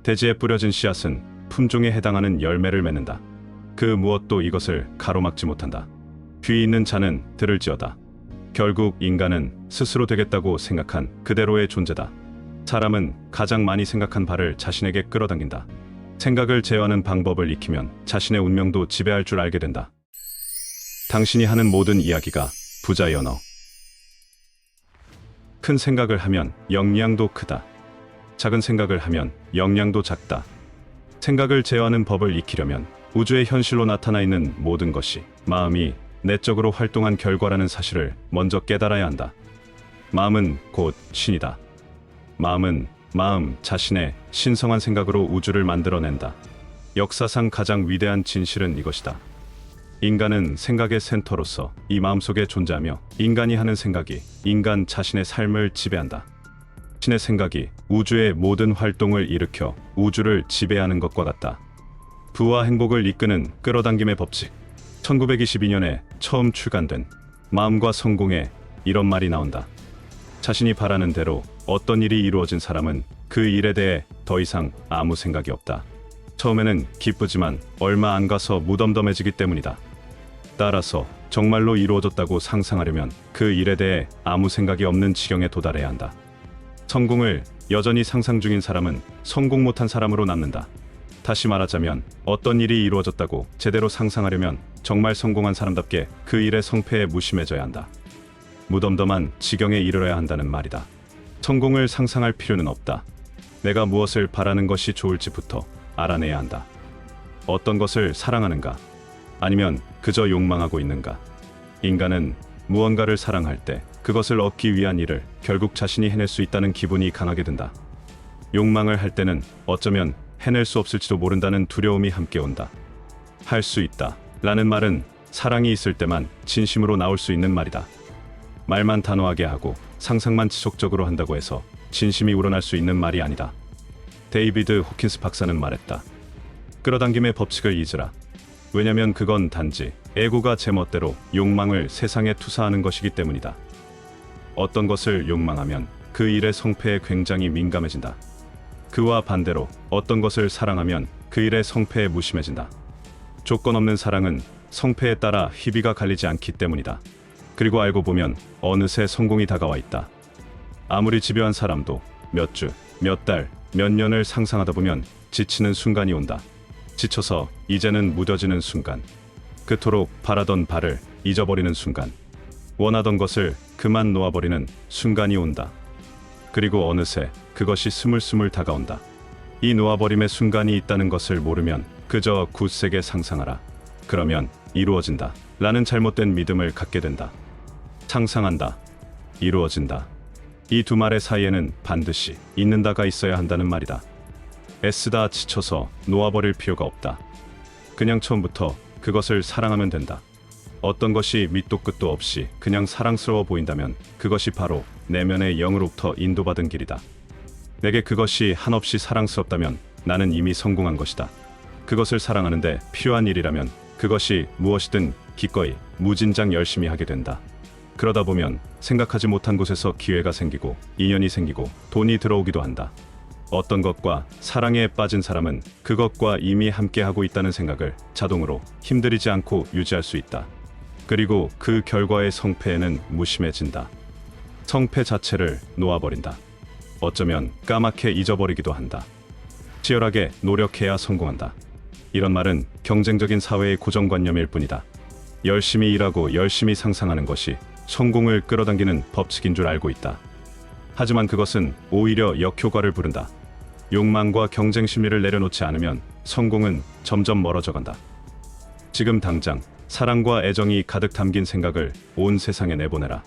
대지에 뿌려진 씨앗은 품종에 해당하는 열매를 맺는다. 그 무엇도 이것을 가로막지 못한다. 귀 있는 자는 들을지어다. 결국 인간은 스스로 되겠다고 생각한 그대로의 존재다. 사람은 가장 많이 생각한 바를 자신에게 끌어당긴다. 생각을 제어하는 방법을 익히면 자신의 운명도 지배할 줄 알게 된다. 당신이 하는 모든 이야기가 부자의 언어. 큰 생각을 하면 영향도 크다. 작은 생각을 하면 영향도 작다. 생각을 제어하는 법을 익히려면 우주의 현실로 나타나 있는 모든 것이 마음이 내적으로 활동한 결과라는 사실을 먼저 깨달아야 한다. 마음은 곧 신이다. 마음은 마음 자신의 신성한 생각으로 우주를 만들어낸다. 역사상 가장 위대한 진실은 이것이다. 인간은 생각의 센터로서 이 마음속에 존재하며 인간이 하는 생각이 인간 자신의 삶을 지배한다. 신의 생각이 우주의 모든 활동을 일으켜 우주를 지배하는 것과 같다. 부와 행복을 이끄는 끌어당김의 법칙. 1922년에 처음 출간된 마음과 성공에 이런 말이 나온다. 자신이 바라는 대로 어떤 일이 이루어진 사람은 그 일에 대해 더 이상 아무 생각이 없다. 처음에는 기쁘지만 얼마 안 가서 무덤덤해지기 때문이다. 따라서 정말로 이루어졌다고 상상하려면 그 일에 대해 아무 생각이 없는 지경에 도달해야 한다. 성공을 여전히 상상 중인 사람은 성공 못한 사람으로 남는다. 다시 말하자면 어떤 일이 이루어졌다고 제대로 상상하려면 정말 성공한 사람답게 그 일의 성패에 무심해져야 한다. 무덤덤한 지경에 이르러야 한다는 말이다. 성공을 상상할 필요는 없다. 내가 무엇을 바라는 것이 좋을지부터 알아내야 한다. 어떤 것을 사랑하는가? 아니면 그저 욕망하고 있는가? 인간은 무언가를 사랑할 때 그것을 얻기 위한 일을 결국 자신이 해낼 수 있다는 기분이 강하게 든다. 욕망을 할 때는 어쩌면 해낼 수 없을지도 모른다는 두려움이 함께 온다. 할 수 있다 라는 말은 사랑이 있을 때만 진심으로 나올 수 있는 말이다. 말만 단호하게 하고 상상만 지속적으로 한다고 해서 진심이 우러날 수 있는 말이 아니다. 데이비드 호킨스 박사는 말했다. 끌어당김의 법칙을 잊으라. 왜냐면 그건 단지 에고가 제멋대로 욕망을 세상에 투사하는 것이기 때문이다. 어떤 것을 욕망하면 그 일의 성패에 굉장히 민감해진다. 그와 반대로 어떤 것을 사랑하면 그 일의 성패에 무심해진다. 조건 없는 사랑은 성패에 따라 희비가 갈리지 않기 때문이다. 그리고 알고 보면 어느새 성공이 다가와 있다. 아무리 집요한 사람도 몇 주, 몇 달, 몇 년을 상상하다 보면 지치는 순간이 온다. 지쳐서 이제는 무뎌지는 순간. 그토록 바라던 바를 잊어버리는 순간. 원하던 것을 그만 놓아버리는 순간이 온다. 그리고 어느새 그것이 스물스물 다가온다. 이 놓아버림의 순간이 있다는 것을 모르면 그저 굳세게 상상하라. 그러면 이루어진다 라는 잘못된 믿음을 갖게 된다. 상상한다, 이루어진다. 이 두 말의 사이에는 반드시 있는다가 있어야 한다는 말이다. 애쓰다 지쳐서 놓아버릴 필요가 없다. 그냥 처음부터 그것을 사랑하면 된다. 어떤 것이 밑도 끝도 없이 그냥 사랑스러워 보인다면 그것이 바로 내면의 영으로부터 인도받은 길이다. 내게 그것이 한없이 사랑스럽다면 나는 이미 성공한 것이다. 그것을 사랑하는데 필요한 일이라면 그것이 무엇이든 기꺼이 무진장 열심히 하게 된다. 그러다 보면 생각하지 못한 곳에서 기회가 생기고 인연이 생기고 돈이 들어오기도 한다. 어떤 것과 사랑에 빠진 사람은 그것과 이미 함께하고 있다는 생각을 자동으로 힘들이지 않고 유지할 수 있다. 그리고 그 결과의 성패에는 무심해진다. 성패 자체를 놓아버린다. 어쩌면 까맣게 잊어버리기도 한다. 치열하게 노력해야 성공한다. 이런 말은 경쟁적인 사회의 고정관념일 뿐이다. 열심히 일하고 열심히 상상하는 것이 성공을 끌어당기는 법칙인 줄 알고 있다. 하지만 그것은 오히려 역효과를 부른다. 욕망과 경쟁 심리를 내려놓지 않으면 성공은 점점 멀어져 간다. 지금 당장 사랑과 애정이 가득 담긴 생각을 온 세상에 내보내라.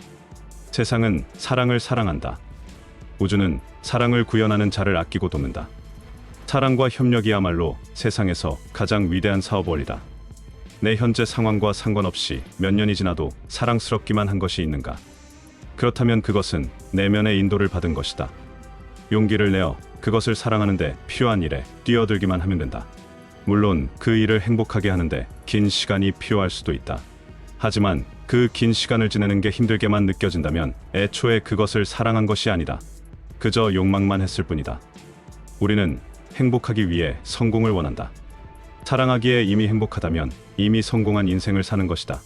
세상은 사랑을 사랑한다. 우주는 사랑을 구현하는 자를 아끼고 돕는다. 사랑과 협력이야말로 세상에서 가장 위대한 사업 원리다. 내 현재 상황과 상관없이 몇 년이 지나도 사랑스럽기만 한 것이 있는가? 그렇다면 그것은 내면의 인도를 받은 것이다. 용기를 내어 그것을 사랑하는데 필요한 일에 뛰어들기만 하면 된다. 물론 그 일을 행복하게 하는데 긴 시간이 필요할 수도 있다. 하지만 그 긴 시간을 지내는 게 힘들게만 느껴진다면 애초에 그것을 사랑한 것이 아니다. 그저 욕망만 했을 뿐이다. 우리는 행복하기 위해 성공을 원한다. 사랑하기에 이미 행복하다면 이미 성공한 인생을 사는 것이다.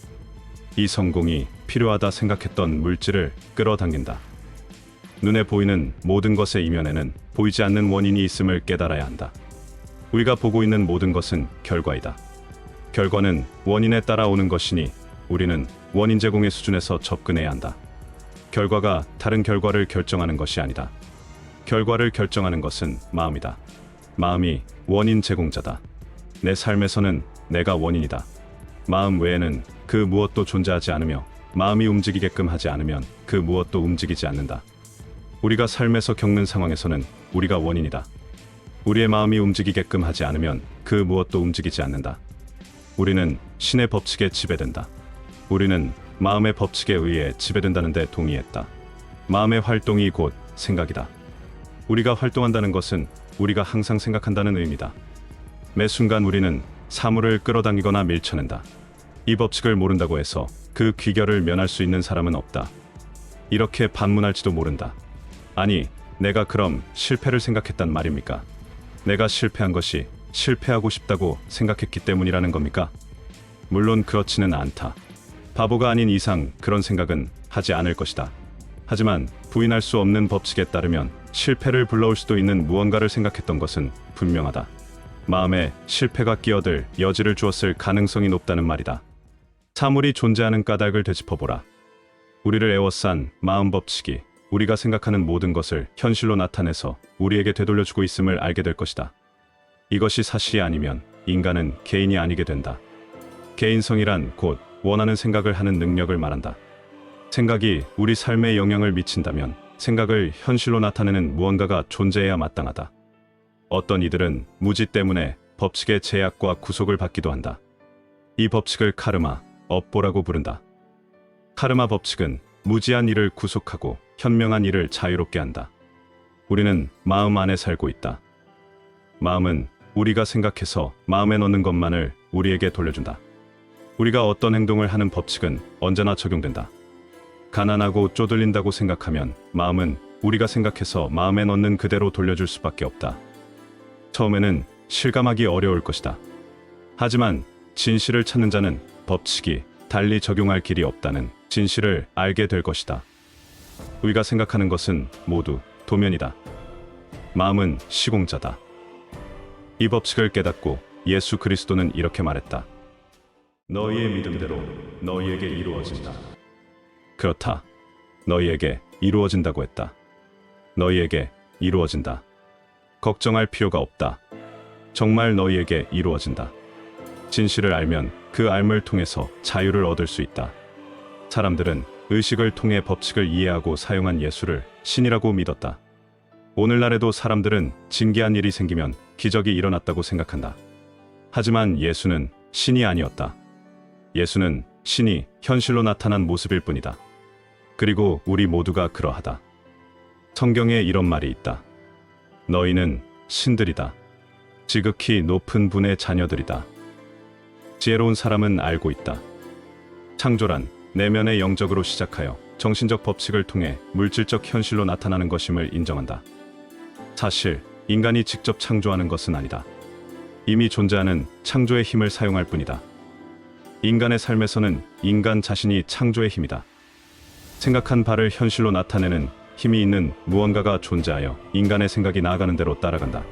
이 성공이 필요하다 생각했던 물질을 끌어당긴다. 눈에 보이는 모든 것의 이면에는 보이지 않는 원인이 있음을 깨달아야 한다. 우리가 보고 있는 모든 것은 결과이다. 결과는 원인에 따라오는 것이니 우리는 원인 제공의 수준에서 접근해야 한다. 결과가 다른 결과를 결정하는 것이 아니다. 결과를 결정하는 것은 마음이다. 마음이 원인 제공자다. 내 삶에서는 내가 원인이다. 마음 외에는 그 무엇도 존재하지 않으며 마음이 움직이게끔 하지 않으면 그 무엇도 움직이지 않는다. 우리가 삶에서 겪는 상황에서는 우리가 원인이다. 우리의 마음이 움직이게끔 하지 않으면 그 무엇도 움직이지 않는다. 우리는 신의 법칙에 지배된다. 우리는 마음의 법칙에 의해 지배된다는 데 동의했다. 마음의 활동이 곧 생각이다. 우리가 활동한다는 것은 우리가 항상 생각한다는 의미다. 매 순간 우리는 사물을 끌어당기거나 밀쳐낸다. 이 법칙을 모른다고 해서 그 귀결을 면할 수 있는 사람은 없다. 이렇게 반문할지도 모른다. 아니, 내가 그럼 실패를 생각했단 말입니까? 내가 실패한 것이 실패하고 싶다고 생각했기 때문이라는 겁니까? 물론 그렇지는 않다. 바보가 아닌 이상 그런 생각은 하지 않을 것이다. 하지만 부인할 수 없는 법칙에 따르면 실패를 불러올 수도 있는 무언가를 생각했던 것은 분명하다. 마음에 실패가 끼어들 여지를 주었을 가능성이 높다는 말이다. 사물이 존재하는 까닭을 되짚어보라. 우리를 에워싼 마음 법칙이 우리가 생각하는 모든 것을 현실로 나타내서 우리에게 되돌려주고 있음을 알게 될 것이다. 이것이 사실이 아니면 인간은 개인이 아니게 된다. 개인성이란 곧 원하는 생각을 하는 능력을 말한다. 생각이 우리 삶에 영향을 미친다면 생각을 현실로 나타내는 무언가가 존재해야 마땅하다. 어떤 이들은 무지 때문에 법칙의 제약과 구속을 받기도 한다. 이 법칙을 카르마, 업보라고 부른다. 카르마 법칙은 무지한 일을 구속하고 현명한 일을 자유롭게 한다. 우리는 마음 안에 살고 있다. 마음은 우리가 생각해서 마음에 넣는 것만을 우리에게 돌려준다. 우리가 어떤 행동을 하는 법칙은 언제나 적용된다. 가난하고 쪼들린다고 생각하면 마음은 우리가 생각해서 마음에 넣는 그대로 돌려줄 수밖에 없다. 처음에는 실감하기 어려울 것이다. 하지만 진실을 찾는 자는 법칙이 달리 적용할 길이 없다는 진실을 알게 될 것이다. 우리가 생각하는 것은 모두 도면이다. 마음은 시공자다. 이 법칙을 깨닫고 예수 그리스도는 이렇게 말했다. 너희의 믿음대로 너희에게 이루어진다. 그렇다. 너희에게 이루어진다고 했다. 너희에게 이루어진다. 걱정할 필요가 없다. 정말 너희에게 이루어진다. 진실을 알면 그 알을 통해서 자유를 얻을 수 있다. 사람들은 의식을 통해 법칙을 이해하고 사용한 예수를 신이라고 믿었다. 오늘날에도 사람들은 진기한 일이 생기면 기적이 일어났다고 생각한다. 하지만 예수는 신이 아니었다. 예수는 신이 현실로 나타난 모습일 뿐이다. 그리고 우리 모두가 그러하다. 성경에 이런 말이 있다. 너희는 신들이다. 지극히 높은 분의 자녀들이다. 지혜로운 사람은 알고 있다. 창조란 내면의 영적으로 시작하여 정신적 법칙을 통해 물질적 현실로 나타나는 것임을 인정한다. 사실 인간이 직접 창조하는 것은 아니다. 이미 존재하는 창조의 힘을 사용할 뿐이다. 인간의 삶에서는 인간 자신이 창조의 힘이다. 생각한 바를 현실로 나타내는 힘이 있는 무언가가 존재하여 인간의 생각이 나아가는 대로 따라간다.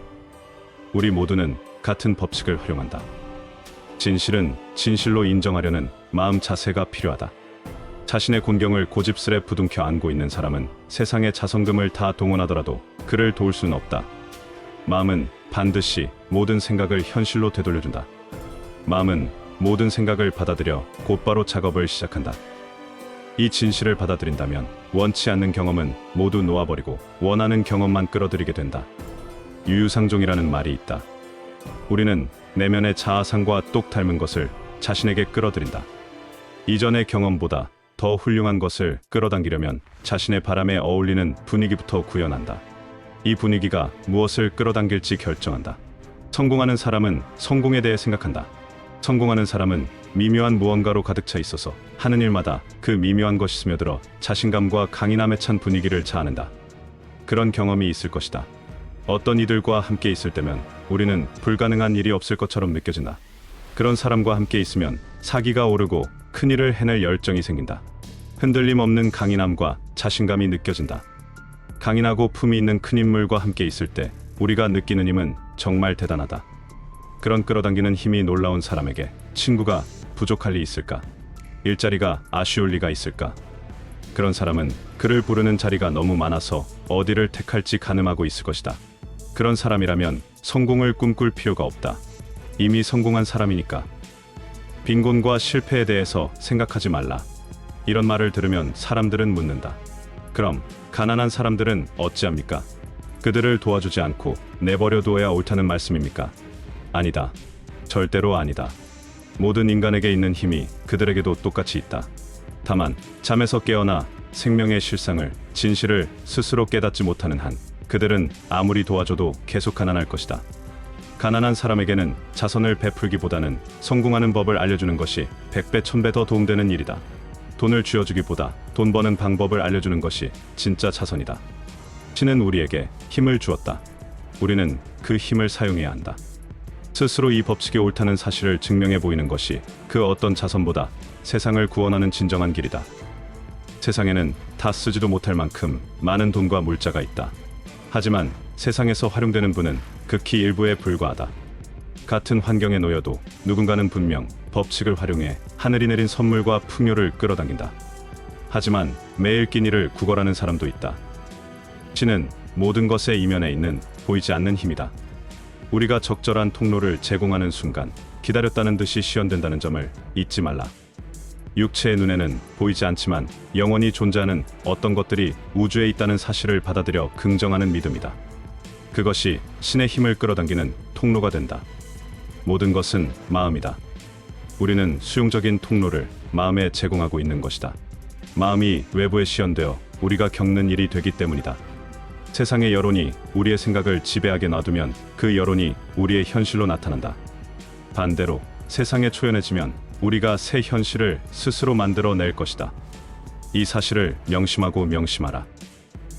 우리 모두는 같은 법칙을 활용한다. 진실은 진실로 인정하려는 마음 자세가 필요하다. 자신의 곤경을 고집스레 부둥켜 안고 있는 사람은 세상의 자성금을 다 동원하더라도 그를 도울 수는 없다. 마음은 반드시 모든 생각을 현실로 되돌려준다. 마음은 모든 생각을 받아들여 곧바로 작업을 시작한다. 이 진실을 받아들인다면 원치 않는 경험은 모두 놓아버리고 원하는 경험만 끌어들이게 된다. 유유상종이라는 말이 있다. 우리는 내면의 자아상과 똑 닮은 것을 자신에게 끌어들인다. 이전의 경험보다 더 훌륭한 것을 끌어당기려면 자신의 바람에 어울리는 분위기부터 구현한다. 이 분위기가 무엇을 끌어당길지 결정한다. 성공하는 사람은 성공에 대해 생각한다. 성공하는 사람은 미묘한 무언가로 가득 차 있어서 하는 일마다 그 미묘한 것이 스며들어 자신감과 강인함에 찬 분위기를 자아낸다. 그런 경험이 있을 것이다. 어떤 이들과 함께 있을 때면 우리는 불가능한 일이 없을 것처럼 느껴진다. 그런 사람과 함께 있으면 사기가 오르고 큰일을 해낼 열정이 생긴다. 흔들림 없는 강인함과 자신감이 느껴진다. 강인하고 품위 있는 큰 인물과 함께 있을 때 우리가 느끼는 힘은 정말 대단하다. 그런 끌어당기는 힘이 놀라운 사람에게 친구가 부족할 리 있을까? 일자리가 아쉬울 리가 있을까? 그런 사람은 그를 부르는 자리가 너무 많아서 어디를 택할지 가늠하고 있을 것이다. 그런 사람이라면 성공을 꿈꿀 필요가 없다. 이미 성공한 사람이니까. 빈곤과 실패에 대해서 생각하지 말라. 이런 말을 들으면 사람들은 묻는다. 그럼 가난한 사람들은 어찌합니까? 그들을 도와주지 않고 내버려 두어야 옳다는 말씀입니까? 아니다. 절대로 아니다. 모든 인간에게 있는 힘이 그들에게도 똑같이 있다. 다만 잠에서 깨어나 생명의 실상을, 진실을 스스로 깨닫지 못하는 한 그들은 아무리 도와줘도 계속 가난할 것이다. 가난한 사람에게는 자선을 베풀기보다는 성공하는 법을 알려주는 것이 100배, 1000배 더 도움되는 일이다. 돈을 쥐어주기보다 돈 버는 방법을 알려주는 것이 진짜 자선이다. 신은 우리에게 힘을 주었다. 우리는 그 힘을 사용해야 한다. 스스로 이 법칙이 옳다는 사실을 증명해 보이는 것이 그 어떤 자선보다 세상을 구원하는 진정한 길이다. 세상에는 다 쓰지도 못할 만큼 많은 돈과 물자가 있다. 하지만 세상에서 활용되는 분은 극히 일부에 불과하다. 같은 환경에 놓여도 누군가는 분명 법칙을 활용해 하늘이 내린 선물과 풍요를 끌어당긴다. 하지만 매일 끼니를 구걸하는 사람도 있다. 신은 모든 것의 이면에 있는 보이지 않는 힘이다. 우리가 적절한 통로를 제공하는 순간 기다렸다는 듯이 시연된다는 점을 잊지 말라. 육체의 눈에는 보이지 않지만 영원히 존재하는 어떤 것들이 우주에 있다는 사실을 받아들여 긍정하는 믿음이다. 그것이 신의 힘을 끌어당기는 통로가 된다. 모든 것은 마음이다. 우리는 수용적인 통로를 마음에 제공하고 있는 것이다. 마음이 외부에 시연되어 우리가 겪는 일이 되기 때문이다. 세상의 여론이 우리의 생각을 지배하게 놔두면 그 여론이 우리의 현실로 나타난다. 반대로 세상에 초연해지면 우리가 새 현실을 스스로 만들어낼 것이다. 이 사실을 명심하고 명심하라.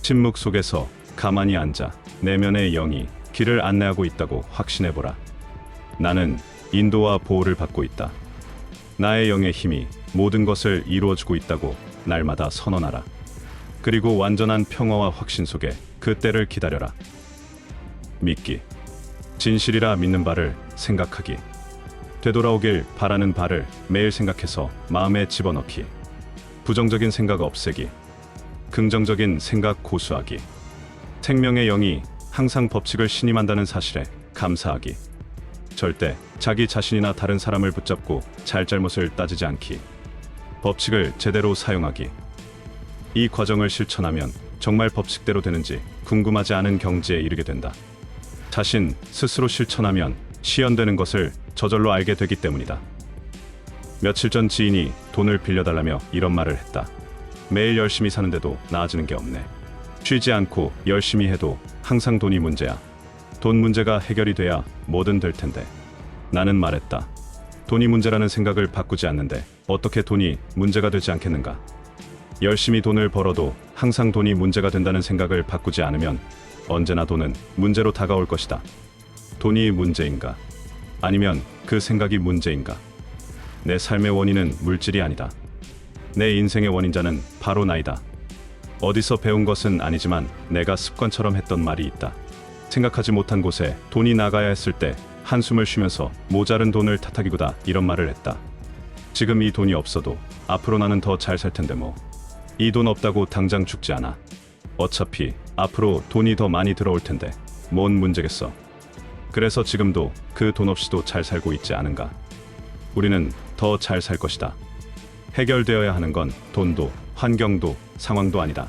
침묵 속에서 가만히 앉아 내면의 영이 길을 안내하고 있다고 확신해보라. 나는 인도와 보호를 받고 있다. 나의 영의 힘이 모든 것을 이루어주고 있다고 날마다 선언하라. 그리고 완전한 평화와 확신 속에 그 때를 기다려라. 믿기. 진실이라 믿는 바를 생각하기. 되돌아오길 바라는 바를 매일 생각해서 마음에 집어넣기. 부정적인 생각 없애기. 긍정적인 생각 고수하기. 생명의 영이 항상 법칙을 신임한다는 사실에 감사하기. 절대 자기 자신이나 다른 사람을 붙잡고 잘잘못을 따지지 않기. 법칙을 제대로 사용하기. 이 과정을 실천하면 정말 법칙대로 되는지 궁금하지 않은 경지에 이르게 된다. 자신 스스로 실천하면 시연되는 것을 저절로 알게 되기 때문이다. 며칠 전 지인이 돈을 빌려달라며 이런 말을 했다. 매일 열심히 사는데도 나아지는 게 없네. 쉬지 않고 열심히 해도 항상 돈이 문제야. 돈 문제가 해결이 돼야 뭐든 될 텐데. 나는 말했다. 돈이 문제라는 생각을 바꾸지 않는데 어떻게 돈이 문제가 되지 않겠는가? 열심히 돈을 벌어도 항상 돈이 문제가 된다는 생각을 바꾸지 않으면 언제나 돈은 문제로 다가올 것이다. 돈이 문제인가? 아니면 그 생각이 문제인가? 내 삶의 원인은 물질이 아니다. 내 인생의 원인자는 바로 나이다. 어디서 배운 것은 아니지만 내가 습관처럼 했던 말이 있다. 생각하지 못한 곳에 돈이 나가야 했을 때 한숨을 쉬면서 모자른 돈을 탓하기보다 이런 말을 했다. 지금 이 돈이 없어도 앞으로 나는 더 잘 살 텐데 뭐. 이 돈 없다고 당장 죽지 않아. 어차피 앞으로 돈이 더 많이 들어올 텐데 뭔 문제겠어. 그래서 지금도 그 돈 없이도 잘 살고 있지 않은가. 우리는 더 잘 살 것이다. 해결되어야 하는 건 돈도 환경도 상황도 아니다.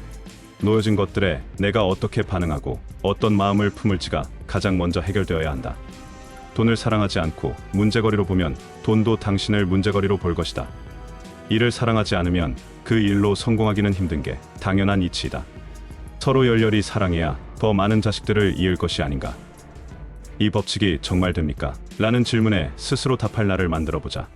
놓여진 것들에 내가 어떻게 반응하고 어떤 마음을 품을지가 가장 먼저 해결되어야 한다. 돈을 사랑하지 않고 문제거리로 보면 돈도 당신을 문제거리로 볼 것이다. 일을 사랑하지 않으면 그 일로 성공하기는 힘든 게 당연한 이치이다. 서로 열렬히 사랑해야 더 많은 자식들을 이을 것이 아닌가. 이 법칙이 정말 됩니까? 라는 질문에 스스로 답할 날을 만들어 보자.